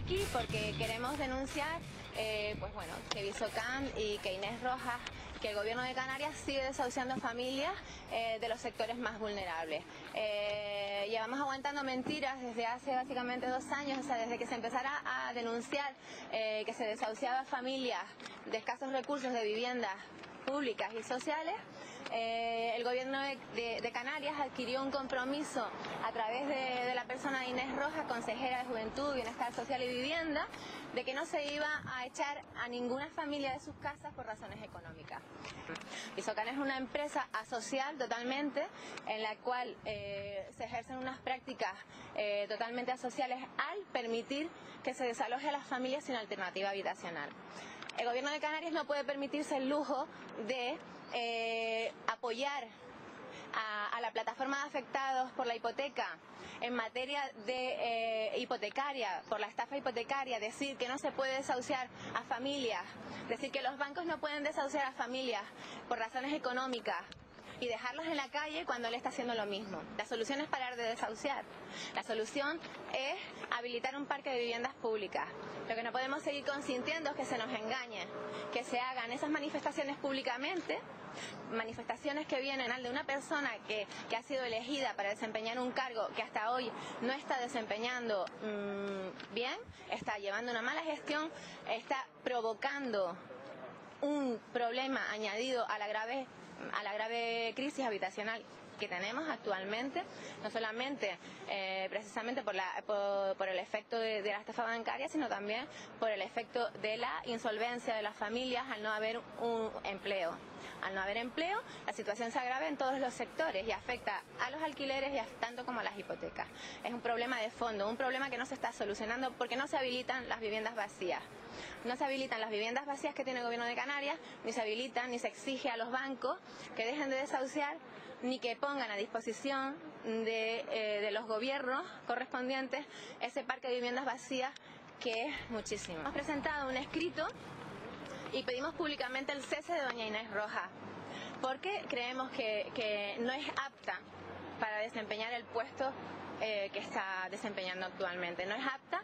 aquí porque queremos denunciar que Visocam y que Inés Rojas, que el gobierno de Canarias sigue desahuciando familias de los sectores más vulnerables. Llevamos aguantando mentiras desde hace básicamente 2 años, o sea, desde que se empezara a denunciar que se desahuciaba familias de escasos recursos de viviendas públicas y sociales. El gobierno de Canarias adquirió un compromiso a través de la persona de Inés Rojas, consejera de Juventud, Bienestar Social y Vivienda, de que no se iba a echar a ninguna familia de sus casas por razones económicas. Visocam es una empresa asocial totalmente, en la cual se ejercen unas prácticas totalmente asociales al permitir que se desaloje a las familias sin alternativa habitacional. El gobierno de Canarias no puede permitirse el lujo de apoyar a la plataforma de afectados por la hipoteca en materia de hipotecaria, por la estafa hipotecaria, decir que no se puede desahuciar a familias, decir que los bancos no pueden desahuciar a familias por razones económicas y dejarlos en la calle cuando él está haciendo lo mismo. La solución es parar de desahuciar. La solución es habilitar un parque de viviendas públicas. Lo que no podemos seguir consintiendo es que se nos engañe, que se hagan esas manifestaciones públicamente, manifestaciones que vienen de una persona que ha sido elegida para desempeñar un cargo que hasta hoy no está desempeñando bien, está llevando una mala gestión, está provocando un problema añadido a la grave crisis habitacional que tenemos actualmente, no solamente precisamente por el efecto de la estafa bancaria, sino también por el efecto de la insolvencia de las familias al no haber un empleo. Al no haber empleo, la situación se agrava en todos los sectores y afecta a los alquileres y tanto como a las hipotecas. Es un problema de fondo, un problema que no se está solucionando porque no se habilitan las viviendas vacías. No se habilitan las viviendas vacías que tiene el gobierno de Canarias, ni se habilitan, ni se exige a los bancos que dejen de desahuciar, ni que pongan a disposición de los gobiernos correspondientes ese parque de viviendas vacías, que es muchísimo. Hemos presentado un escrito y pedimos públicamente el cese de doña Inés Rojas, porque creemos que no es apta para desempeñar el puesto que está desempeñando actualmente. No es apta,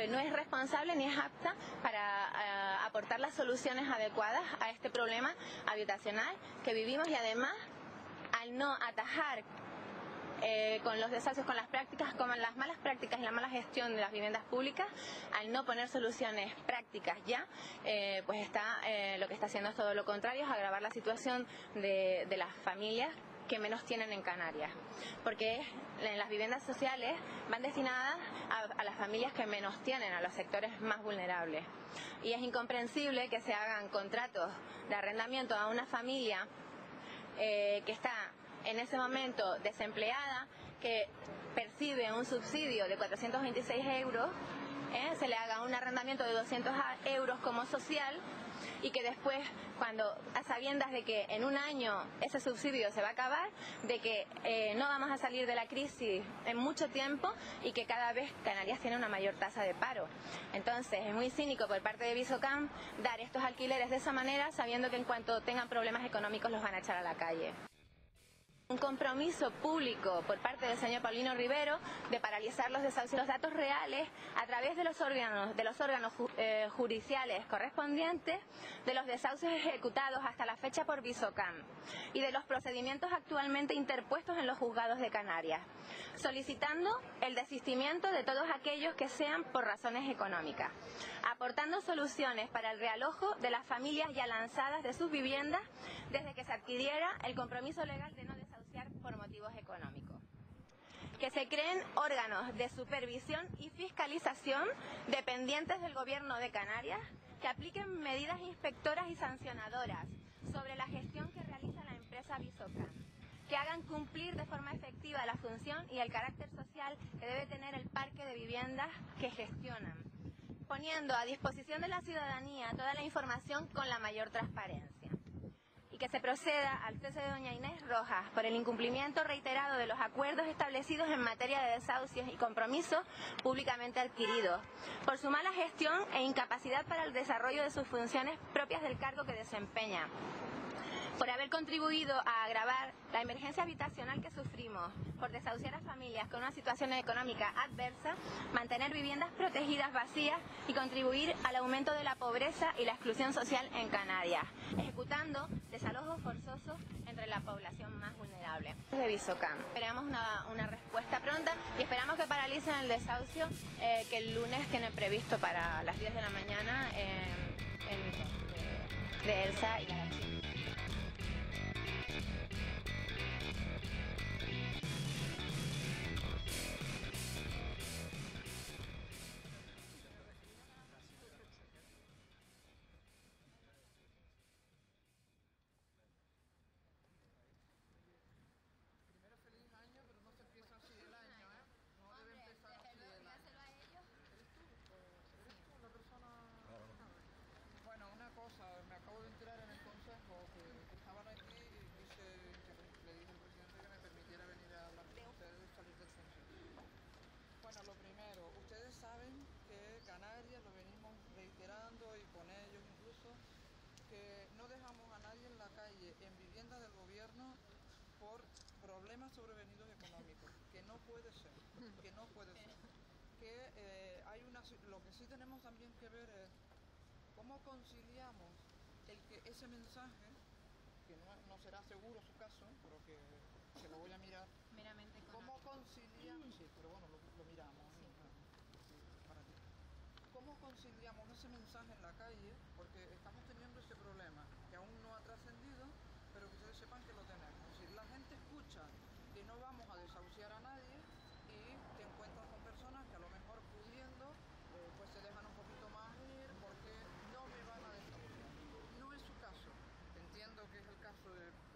no es responsable ni es apta para aportar las soluciones adecuadas a este problema habitacional que vivimos, y además, al no atajar con los desahucios, con las prácticas, como las malas prácticas y la mala gestión de las viviendas públicas, al no poner soluciones prácticas ya, pues lo que está haciendo es todo lo contrario, es agravar la situación de las familias que menos tienen en Canarias, porque en las viviendas sociales van destinadas a las familias que menos tienen, a los sectores más vulnerables, y es incomprensible que se hagan contratos de arrendamiento a una familia que está en ese momento desempleada, que percibe un subsidio de 426 euros, se le haga un arrendamiento de 200 euros como social, y que después, a sabiendas de que en un año ese subsidio se va a acabar, de que no vamos a salir de la crisis en mucho tiempo y que cada vez Canarias tiene una mayor tasa de paro. Entonces es muy cínico por parte de Visocam dar estos alquileres de esa manera, sabiendo que en cuanto tengan problemas económicos los van a echar a la calle. Un compromiso público por parte del señor Paulino Rivero de paralizar los desahucios, los datos reales a través de los órganos judiciales correspondientes, de los desahucios ejecutados hasta la fecha por Visocam y de los procedimientos actualmente interpuestos en los juzgados de Canarias, solicitando el desistimiento de todos aquellos que sean por razones económicas, aportando soluciones para el realojo de las familias ya lanzadas de sus viviendas desde que se adquiriera el compromiso legal de no desahuciar por motivos económicos. Que se creen órganos de supervisión y fiscalización dependientes del gobierno de Canarias, que apliquen medidas inspectoras y sancionadoras sobre la gestión que realiza la empresa Visocam, que hagan cumplir de forma efectiva la función y el carácter social que debe tener el parque de viviendas que gestionan, poniendo a disposición de la ciudadanía toda la información con la mayor transparencia. Y que se proceda al cese de doña Inés Rojas por el incumplimiento reiterado de los acuerdos establecidos en materia de desahucios y compromisos públicamente adquiridos, por su mala gestión e incapacidad para el desarrollo de sus funciones propias del cargo que desempeña. por haber contribuido a agravar la emergencia habitacional que sufrimos, por desahuciar a familias con una situación económica adversa, mantener viviendas protegidas vacías y contribuir al aumento de la pobreza y la exclusión social en Canarias, ejecutando desalojos forzosos entre la población más vulnerable. De Visocam. Esperamos una respuesta pronta y esperamos que paralicen el desahucio que el lunes tiene previsto para las 10 de la mañana de Elsa y la chica. Me acabo de enterar en el consejo que estaban aquí y le dije al presidente que me permitiera venir a hablar con ustedes y salir del consejo. Bueno, lo primero, ustedes saben que Canarias, lo venimos reiterando y con ellos incluso, que no dejamos a nadie en la calle en vivienda del gobierno por problemas sobrevenidos económicos, que no puede ser, que no puede ser. Que lo que sí tenemos también que ver es ¿cómo conciliamos el que ese mensaje, que no será seguro su caso, pero que se lo voy a mirar, meramente ¿cómo conciliamos? Sí, pero bueno, lo miramos. Sí. Para ti. ¿Cómo conciliamos ese mensaje en la calle? Porque estamos teniendo ese problema, que aún no ha trascendido, pero que ustedes sepan que lo tenemos. Es decir, la gente escucha que no vamos a desahuciar a nadie y te encuentras con personas que a lo mejor pudiendo, pues se dejan un poquito más ir porque no me van a desahuciar. No es su caso. Entiendo que es el caso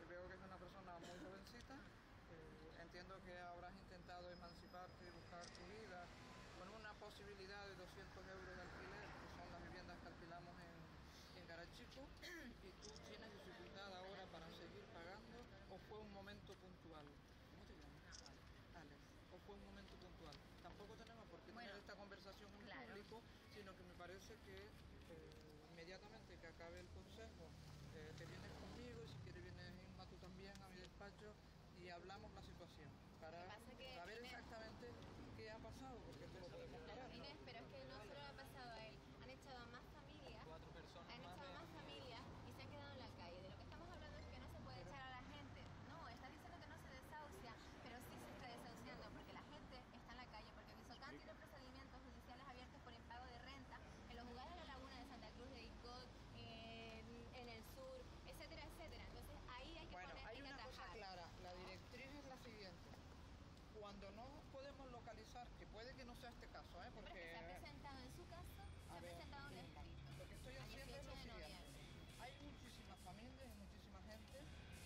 veo que es una persona muy jovencita, entiendo que habrás intentado emanciparte y buscar tu vida con una posibilidad de 200 euros de alquiler, que son las viviendas que alquilamos en Garachico, y tú tienes dificultad ahora para seguir pagando, o fue un momento puntual. ¿Cómo te llamas? Alex. O fue un momento puntual. Tampoco tenemos por qué tener esta conversación en público, sino que me parece que inmediatamente que acabe el consejo, te vienes conmigo y si quieres vienes Inma tú también a mi despacho y hablamos la situación para saber exactamente qué ha pasado, porque esto lo podemos parar, ¿no? Inés, pero es que no solo le ha pasado a él, han echado a más familias, y se han quedado en la calle. De lo que estamos hablando es que no se puede echar a la gente. No, estás diciendo que no se desahucia, pero sí se está desahuciando porque la gente está en la calle, porque Visocam tiene procedimientos judiciales abiertos por impago de renta en los lugares de la laguna de Santa Cruz de Icod, en el sur, etcétera, etcétera. Entonces ahí hay que hay una cosa clara, la directriz es la siguiente. Cuando no podemos localizar, que puede que no sea este caso, porque se ha presentado en su caso, se ha presentado un escrito. Lo que estoy haciendo es lo siguiente. Hay muchísimas familias y muchísima gente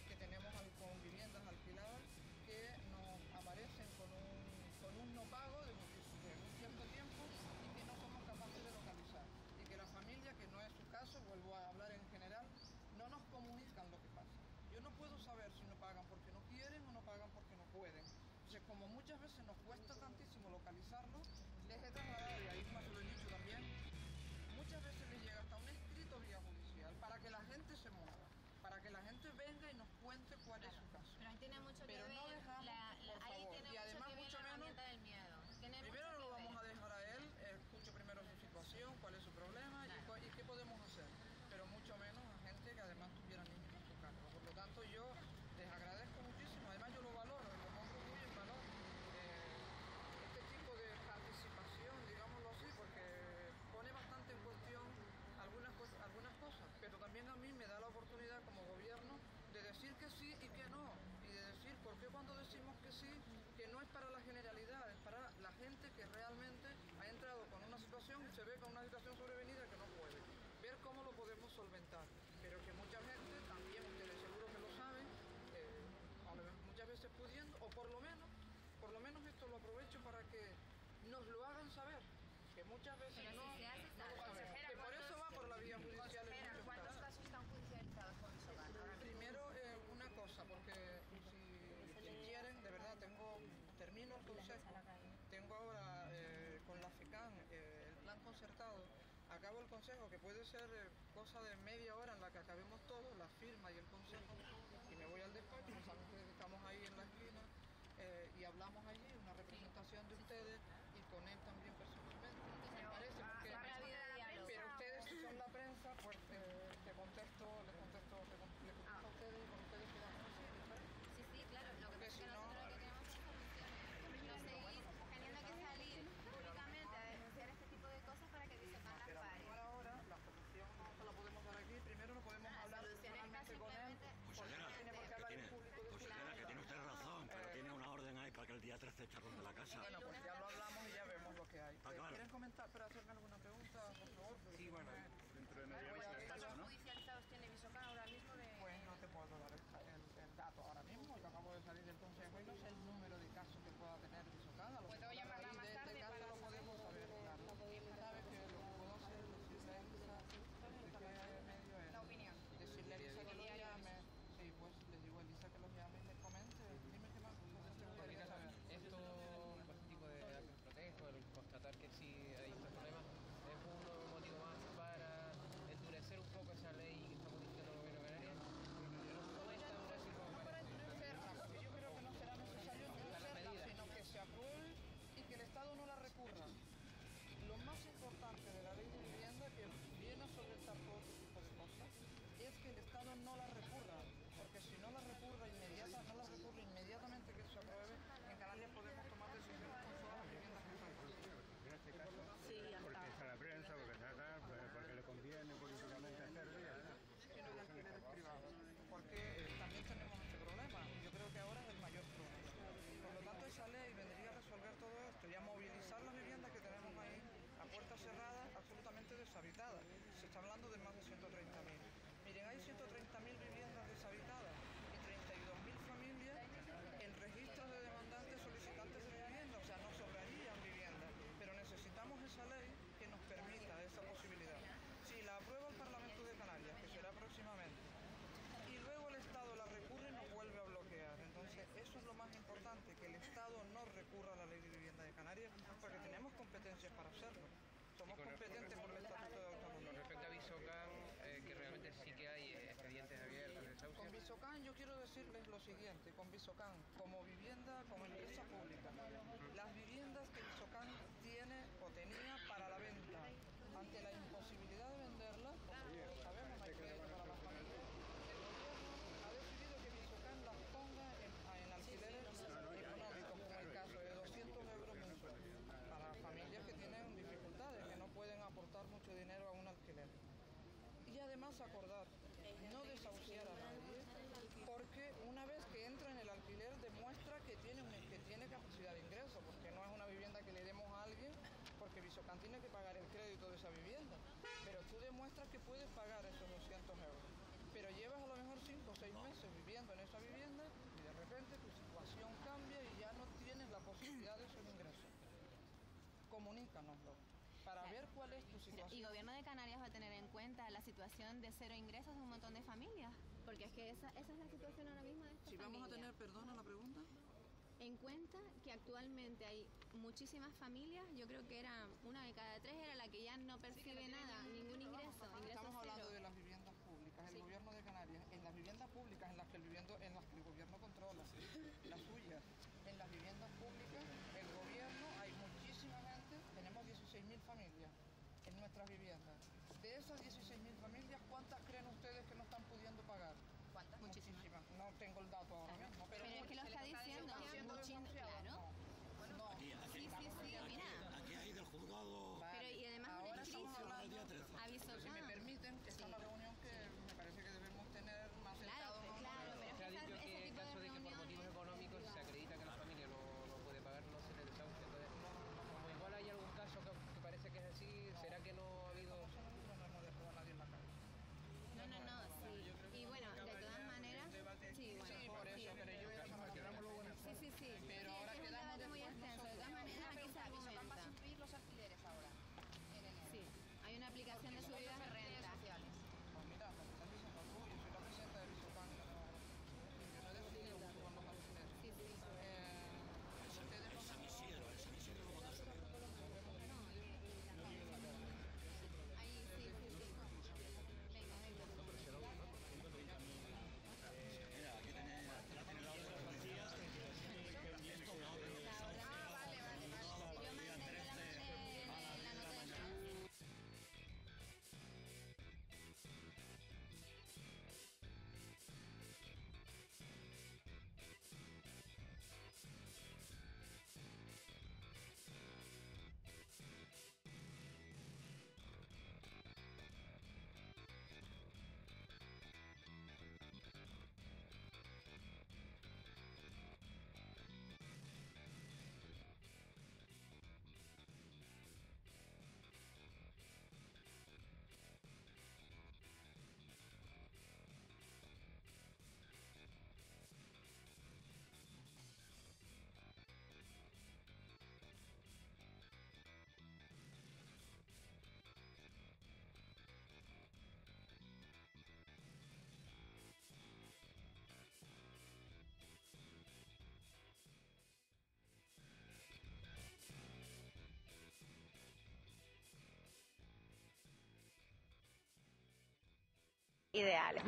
que tenemos con viviendas alquiladas que nos aparecen con un no pago de un cierto tiempo y que no somos capaces de localizar. Y que la familia, que no es su caso, vuelvo a hablar en general, no nos comunican lo que pasa. Yo no puedo saber si no pagan porque no quieren o no pagan porque no pueden. Entonces, como muchas veces nos cuesta tantísimo localizarlo, les he trasladado, y ahí se lo he dicho también, muchas veces les llega hasta un escrito vía judicial para que la gente se mueva, para que la gente venga y nos cuente cuál es su caso. Pero ahí tiene mucho que ver, no dejamos, por favor, y además mucho menos, del miedo. Primero no lo vamos a dejar a él, escucho primero su situación, cuál es su problema y qué podemos hacer, pero mucho menos a gente que además tuviera niños en su cargo. Por lo tanto, yo les agradezco muchísimo, además yo lo valoro, lo pongo muy en valor, este tipo de participación, digámoslo así, porque pone bastante en cuestión algunas cosas, pero también a mí me da la oportunidad como gobierno de decir que sí y que no, y de decir por qué cuando decimos que sí, que no es para la generalidad, es para la gente que realmente ha entrado con una situación y se ve con una situación sobrevenida que no puede, ver cómo lo podemos solventar, pero que mucha gente, también ustedes seguro que lo saben, muchas veces pudiendo, o por lo menos esto lo aprovecho para que nos lo hagan saber, que muchas veces pero no, si se hace, no lo saben, que por eso va por la vía judicial en muchos ¿cuántos casos están judicializados con Visocam? Primero, una cosa, porque si quieren, de verdad, termino el consejo, tengo ahora con la FECAN el plan concertado, acabo el consejo, que puede ser cosa de media hora en la que acabemos todos, las firma y el consejo, y me voy al despacho, pues saben que estamos ahí en la esquina, y hablamos allí, una representación de ustedes y con él también personalmente. Me parece, porque, pero ustedes si son la prensa, pues le contesto a ustedes y con ustedes quedamos así, ¿les parece? Sí, sí, claro. Lo que pasa es que si no, nosotros lo que tenemos es no seguir teniendo que salir públicamente a denunciar este tipo de cosas para que Visocam las pare. Ahora la solución no se la podemos dar aquí, primero no podemos hablar personalmente con él, porque no tiene por qué hablar en público de su Consejera, que tiene usted razón, pero tiene una orden ahí para que el día 13 echa de la casa. Bueno, pues ya lo hablamos y ya vemos lo que hay. Claro. ¿Quieren comentar, pero hacerme alguna pregunta, por favor? Sí, bueno, dentro de medio año el caso, ¿no? Judicializados tiene Visocam ahora mismo de... Pues no te puedo dar el dato ahora mismo, que acabo de salir del consejo y no sé el número de casos que pueda tener Visocam. Puedo llamarla más tarde este caso para lo podemos saber, claro. ¿Sabes que lo que puedo hacer es decirle a Elisa de qué medio es? La opinión. Decirle a Elisa que los llame. Sí, pues les digo a Elisa que los llame y les comente. Dime qué más cosas te gustaría saber. Esto, este tipo de actos protejo, el constatar que sí hay estos problemas, es un motivo más para endurecer un poco esa ley que estamos diciendo el gobierno de Canarias. Para endurecerla, porque yo creo que no será necesario endurecerla, sino que se apruebe y que el Estado no la recurra. Lo más importante de la ley de vivienda, que viene a solventar todo este tipo de cosas, es que el Estado no la recurra, porque si no la recurre inmediatamente que se apruebe, en Canarias podemos tomar decisiones con todas las viviendas que faltan. En este caso, porque está la prensa, porque está acá, porque le conviene políticamente hacerlo. Y no de alquileres privados, porque también tenemos este problema, y yo creo que ahora es el mayor problema. Por lo tanto, esa ley vendría a resolver todo esto y a movilizar las viviendas que tenemos ahí a puertas cerradas, absolutamente deshabitadas. Se está hablando de más de 130.000. Miren, hay 130.000 viviendas deshabitadas y 32.000 familias en registros de demandantes solicitantes de vivienda, o sea, no sobrarían viviendas, pero necesitamos esa ley que nos permita esa posibilidad. Si la aprueba el Parlamento de Canarias, que será próximamente, y luego el Estado la recurre y nos vuelve a bloquear. Entonces, eso es lo más importante, que el Estado no recurra a la Ley de Vivienda de Canarias, porque tenemos competencias para hacerlo. Somos competentes por el Estatuto de Autonomía. Con respecto a Visocam, que realmente sí que hay expedientes abiertos de desahucio. Con Visocam yo quiero decirles lo siguiente, con Visocam como vivienda, como empresa pública, las viviendas que Visocam tiene o tenía para la venta, ante la imposibilidad de venderlas, como todos sabemos, no hay crédito para las familias, el gobierno ha decidido que Visocam las ponga en alquileres económicos, como el caso de 200 euros mensuales, para familias que tienen dificultades, que no pueden aportar mucho dinero a un alquiler. Y además acordar, no desahuciar a nadie, porque una vez que entra en el alquiler demuestra que tiene capacidad de ingreso, porque no es una vivienda que le demos a alguien, porque Visocam tiene que pagar el crédito de esa vivienda, pero tú demuestras que puedes pagar esos 200 euros. Pero llevas a lo mejor 5 o 6 meses viviendo en esa vivienda y de repente tu situación cambia y ya no tienes la posibilidad de esos ingresos. Comunícanoslo para ver cuál es tu situación. Y Gobierno de Canarias va a tener en cuenta la situación de cero ingresos de un montón de familias, porque es que esa es la situación ahora mismo de estas Si vamos a familias. tener, perdona la pregunta. En cuenta que actualmente hay muchísimas familias, yo creo que era una de cada 3 era la que ya no percibe nada, ningún ingreso, Estamos hablando cero. de las viviendas públicas, el gobierno de Canarias, en las viviendas públicas en las que el gobierno controla, las suyas, en las viviendas públicas, el gobierno, hay muchísima gente, tenemos 16.000 familias en nuestras viviendas. De esas 16.000 familias, ¿cuántas creen ustedes que no están pudiendo pagar? ¿Cuántas? Muchísimas. No tengo el dato ahora mismo, Pero es que lo está diciendo, claro. No. Aquí, Sí, mira. aquí hay del juzgado. Pero y además un Ahora escrito, estamos hablando, aviso si me permiten, esta es la reunión que me parece que debemos tener más Claro, sentados. claro, pero Se ha dicho ese que en tipo caso de que por reuniones- motivos económicos se acredita que la familia no puede pagar, no se le desahucia. Entonces, como igual hay algún caso que parece que es así, ¿será que no ha habido...? No hemos dejado a nadie en la calle. No, sí. Y bueno, de todas maneras, sí, bueno. Sí, por eso, pero yo Sí. Pero Sí, ahora es un quedamos debate muy después extenso. De todas maneras, aquí se argumenta. los alquileres ahora. Sí, hay una aplicación de subida ideales.